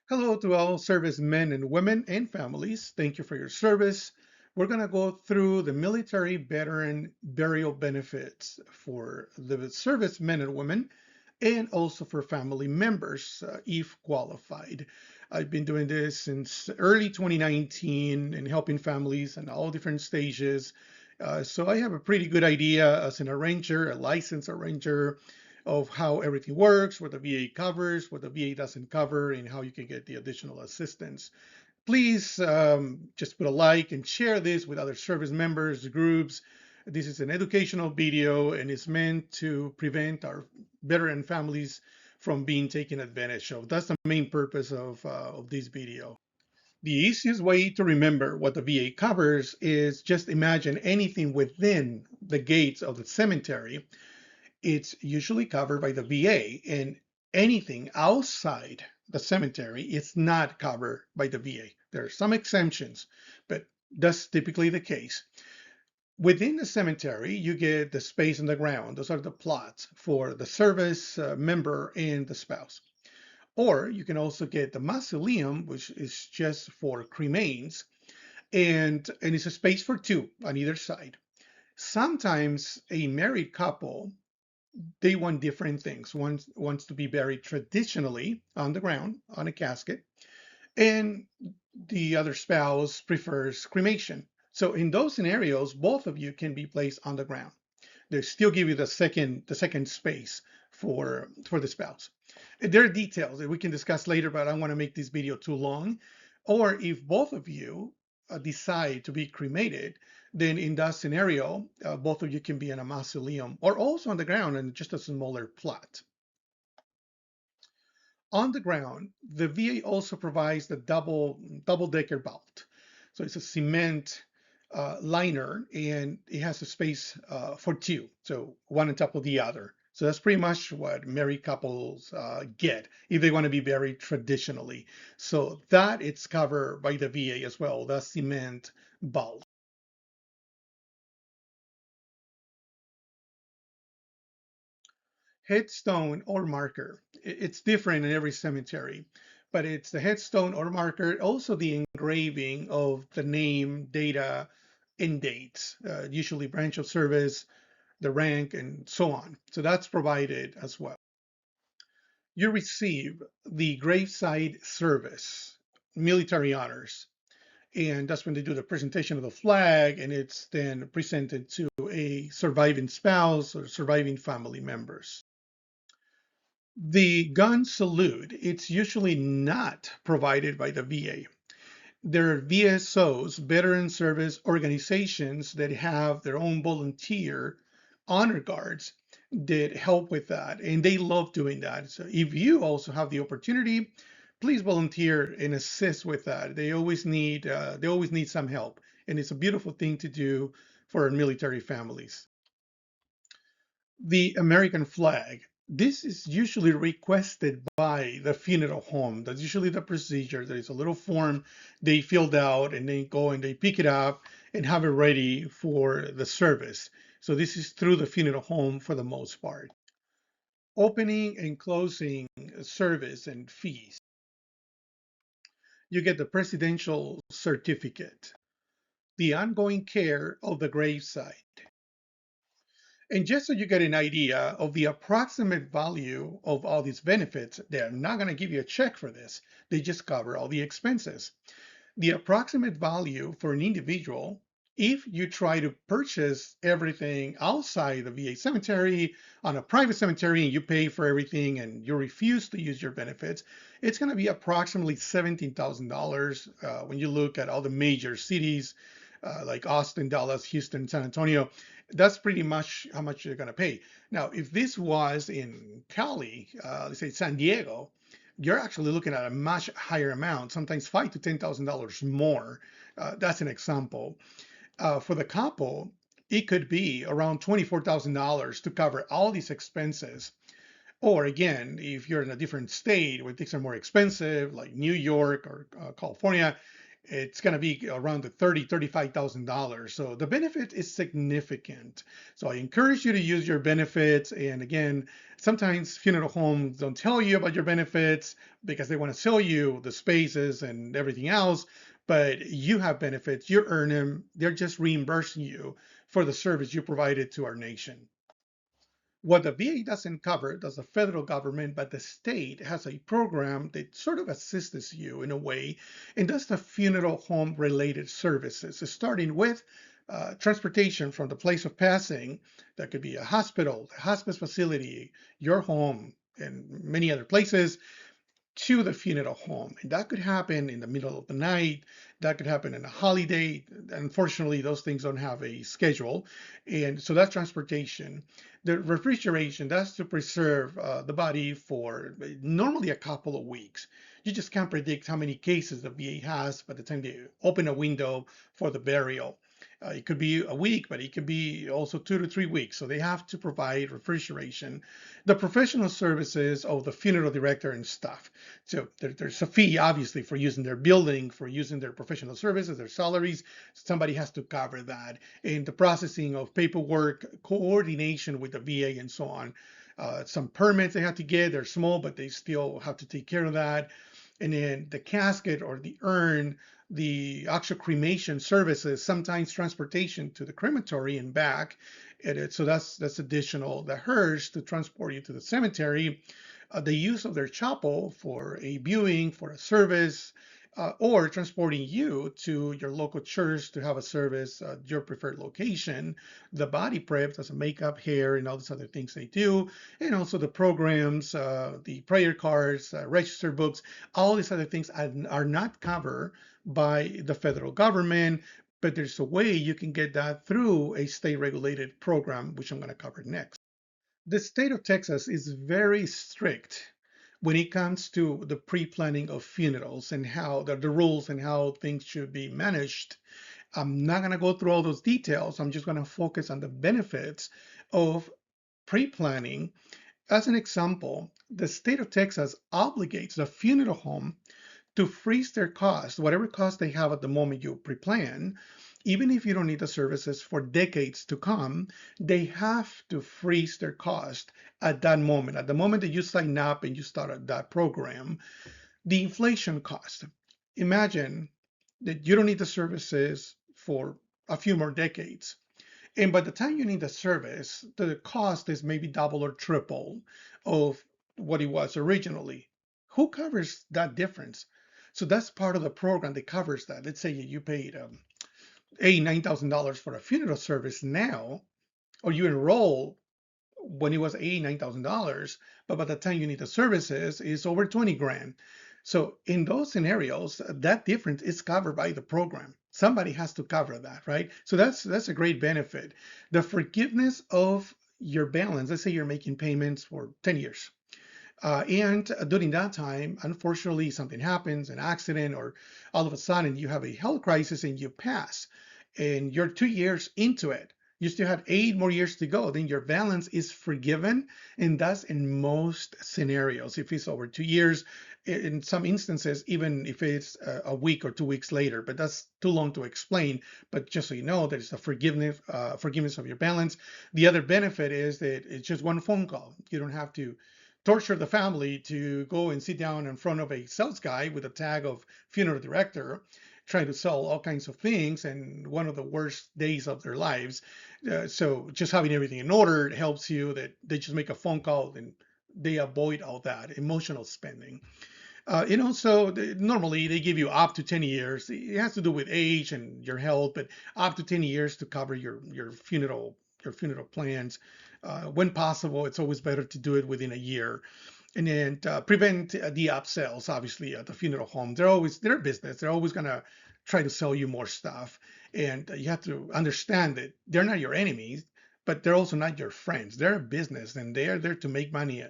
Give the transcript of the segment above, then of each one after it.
Hello to all servicemen and women and families. Thank you for your service. We're going to go through the military veteran burial benefits for the servicemen and women and also for family members if qualified. I've been doing this since early 2019 and helping families in all different stages. So I have a pretty good idea as an arranger, a licensed arranger, of how everything works, what the VA covers, what the VA doesn't cover, and how you can get the additional assistance. Please just put a like and share this with other service members, groups. This is an educational video and it's meant to prevent our veteran families from being taken advantage of. That's the main purpose of this video. The easiest way to remember what the VA covers is just imagine anything within the gates of the cemetery. It's usually covered by the VA, and anything outside the cemetery is not covered by the VA. There are some exemptions, but that's typically the case. Within the cemetery, you get the space on the ground. Those are the plots for the service member and the spouse. Or you can also get the mausoleum, which is just for cremains, and it's a space for two on either side. Sometimes a married couple, they want different things. One wants to be buried traditionally on the ground on a casket, and the other spouse prefers cremation. So in those scenarios, both of you can be placed on the ground. They still give you the second space for the spouse. There are details that we can discuss later, but I don't want to make this video too long. Or if both of you decide to be cremated, then in that scenario, both of you can be in a mausoleum or also on the ground and just a smaller plot. On the ground, the VA also provides the double-decker vault. So it's a cement liner, and it has a space for two, so one on top of the other. So that's pretty much what married couples get if they want to be buried traditionally. So that it's covered by the VA as well, the cement vault. Headstone or marker. It's different in every cemetery, but it's the headstone or marker, also the engraving of the name, data, and dates, usually branch of service, the rank, and so on. So that's provided as well. You receive the gravesite service, military honors, and that's when they do the presentation of the flag, and it's then presented to a surviving spouse or surviving family members. The gun salute, it's usually not provided by the VA. There are VSOs, Veteran Service Organizations, that have their own volunteer honor guards that help with that, and they love doing that. So if you also have the opportunity, please volunteer and assist with that. They always need some help, and it's a beautiful thing to do for our military families. The American flag. This is usually requested by the funeral home. That's usually the procedure. There is a little form they filled out and they go and they pick it up and have it ready for the service. So this is through the funeral home for the most part. Opening and closing service and fees. You get the presidential certificate, the ongoing care of the gravesite. And just so you get an idea of the approximate value of all these benefits, they're not going to give you a check for this. They just cover all the expenses. The approximate value for an individual, if you try to purchase everything outside the VA cemetery on a private cemetery and you pay for everything and you refuse to use your benefits, it's going to be approximately $17,000 when you look at all the major cities like Austin, Dallas, Houston, San Antonio. That's pretty much how much you're going to pay. Now, if this was in Cali, let's say San Diego, you're actually looking at a much higher amount, sometimes $5,000 to $10,000 more. That's an example. For the couple, it could be around $24,000 to cover all these expenses. Or again, if you're in a different state where things are more expensive, like New York or California, it's going to be around the $35,000. So the benefit is significant. So I encourage you to use your benefits. And again, sometimes funeral homes don't tell you about your benefits because they want to sell you the spaces and everything else. But you have benefits, you earn them. They're just reimbursing you for the service you provided to our nation. What the VA doesn't cover does the federal government, but the state has a program that sort of assists you in a way, and does the funeral home related services, starting with transportation from the place of passing. That could be a hospital, a hospice facility, your home, and many other places, to the funeral home. And that could happen in the middle of the night. That could happen in a holiday. Unfortunately, those things don't have a schedule. And so that's transportation. The refrigeration, that's to preserve the body for normally a couple of weeks. You just can't predict how many cases the VA has by the time they open a window for the burial. It could be a week, but it could be also 2 to 3 weeks. So they have to provide refrigeration. The professional services of the funeral director and staff. So there's a fee, obviously, for using their building, for using their professional services, their salaries. Somebody has to cover that. And the processing of paperwork, coordination with the VA, and so on. Some permits they have to get. They're small, but they still have to take care of that. And then the casket or the urn, the actual cremation services, sometimes transportation to the crematory and back. So that's additional. The hearse to transport you to the cemetery, the use of their chapel for a viewing, for a service, or transporting you to your local church to have a service at your preferred location. The body prep, that's a makeup, hair, and all these other things they do. And also the programs, the prayer cards, register books, all these other things are not covered by the federal government. But there's a way you can get that through a state regulated program, which I'm going to cover next. The state of Texas is very strict when it comes to the pre-planning of funerals and how the rules and how things should be managed. I'm not going to go through all those details. I'm just going to focus on the benefits of pre-planning. As an example, the state of Texas obligates the funeral home to freeze their costs, whatever cost they have at the moment you pre-plan. Even if you don't need the services for decades to come, they have to freeze their cost at that moment. At the moment that you sign up and you start that program, the inflation cost. Imagine that you don't need the services for a few more decades. And by the time you need the service, the cost is maybe double or triple of what it was originally. Who covers that difference? So that's part of the program that covers that. Let's say you paid $89,000 for a funeral service now, or you enroll when it was $89,000, but by the time you need the services, it's over 20 grand. So in those scenarios, that difference is covered by the program. Somebody has to cover that, right? So that's a great benefit. The forgiveness of your balance. Let's say you're making payments for 10 years. And during that time, unfortunately, something happens, an accident, or all of a sudden you have a health crisis and you pass, and you're 2 years into it. You still have 8 more years to go. Then your balance is forgiven, and that's in most scenarios. If it's over 2 years, in some instances, even if it's a week or 2 weeks later, but that's too long to explain. But just so you know, there's a forgiveness of your balance. The other benefit is that it's just one phone call. You don't have to torture the family to go and sit down in front of a sales guy with a tag of funeral director trying to sell all kinds of things and one of the worst days of their lives. So just having everything in order helps you that they just make a phone call and they avoid all that emotional spending. So normally they give you up to 10 years. It has to do with age and your health, but up to 10 years to cover your funeral plans. When possible, it's always better to do it within a year. And then prevent the upsells, obviously, at the funeral home. They're a business. They're always going to try to sell you more stuff. And you have to understand that they're not your enemies, but they're also not your friends. They're a business and they are there to make money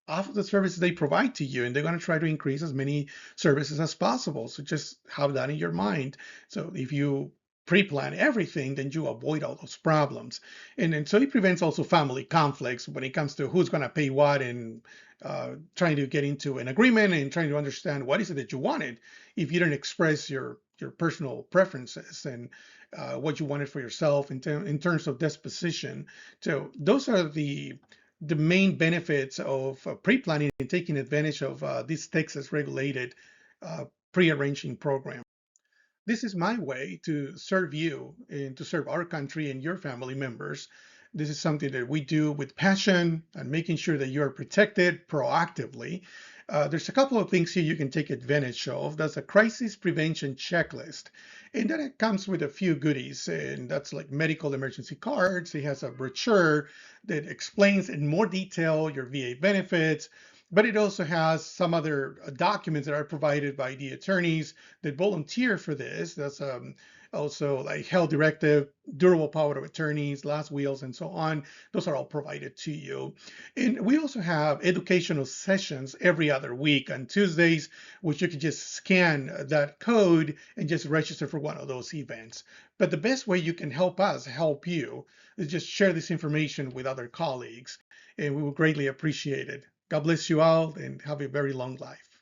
off of the services they provide to you. And they're going to try to increase as many services as possible. So just have that in your mind. So if you pre-plan everything, then you avoid all those problems. And so it prevents also family conflicts when it comes to who's going to pay what and trying to get into an agreement and trying to understand what is it that you wanted. If you don't express your your personal preferences and what you wanted for yourself in terms of disposition. So those are the main benefits of pre-planning and taking advantage of this Texas regulated pre-arranging program. This is my way to serve you and to serve our country and your family members. This is something that we do with passion and making sure that you're protected proactively. There's a couple of things here you can take advantage of. That's a crisis prevention checklist. And then it comes with a few goodies, and that's like medical emergency cards. It has a brochure that explains in more detail your VA benefits, but it also has some other documents that are provided by the attorneys that volunteer for this. That's also like health directive, durable power of attorneys, last wills, and so on. Those are all provided to you. And we also have educational sessions every other week on Tuesdays, which you can just scan that code and just register for one of those events. But the best way you can help us help you is just share this information with other colleagues, and we will greatly appreciate it. God bless you all and have a very long life.